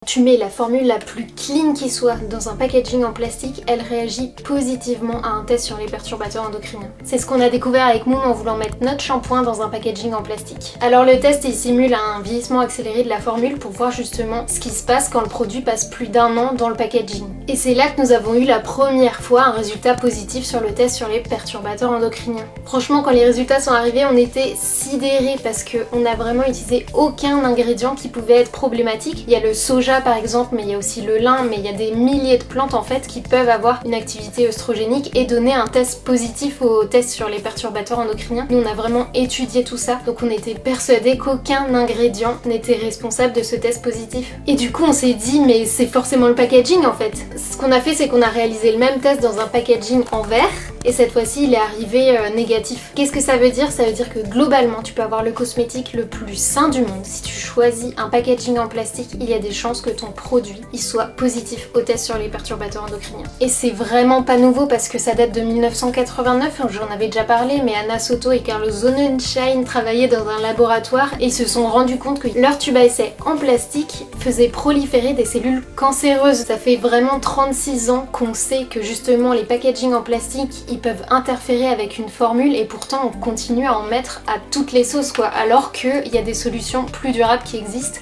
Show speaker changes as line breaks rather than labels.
Tu mets la formule la plus clean qui soit dans un packaging en plastique, elle réagit positivement à un test sur les perturbateurs endocriniens. C'est ce qu'on a découvert avec Moom en voulant mettre notre shampoing dans un packaging en plastique. Alors le test il simule un vieillissement accéléré de la formule pour voir justement ce qui se passe quand le produit passe plus d'1 an dans le packaging. Et c'est là que nous avons eu la première fois un résultat positif sur le test sur les perturbateurs endocriniens. Franchement, quand les résultats sont arrivés, on était sidérés parce qu'on n'a vraiment utilisé aucun ingrédient qui pouvait être problématique. Il y a le soja par exemple, mais il y a aussi le lin, mais il y a des milliers de plantes en fait qui peuvent avoir une activité œstrogénique et donner un test positif au test sur les perturbateurs endocriniens. Nous on a vraiment étudié tout ça, donc on était persuadés qu'aucun ingrédient n'était responsable de ce test positif. Et du coup on s'est dit mais c'est forcément le packaging en fait. Ce qu'on a fait c'est qu'on a réalisé le même test dans un packaging en verre. Et cette fois-ci, il est arrivé négatif. Qu'est-ce que ça veut dire? Ça veut dire que globalement, tu peux avoir le cosmétique le plus sain du monde. Si tu choisis un packaging en plastique, il y a des chances que ton produit il soit positif au test sur les perturbateurs endocriniens. Et c'est vraiment pas nouveau parce que ça date de 1989, j'en avais déjà parlé, mais Anna Soto et Carlos Sonnenschein travaillaient dans un laboratoire et ils se sont rendus compte que leur tube à essai en plastique faisait proliférer des cellules cancéreuses. Ça fait vraiment 36 ans qu'on sait que justement les packagings en plastique ils peuvent interférer avec une formule et pourtant on continue à en mettre à toutes les sauces quoi, alors qu'il y a des solutions plus durables qui existent.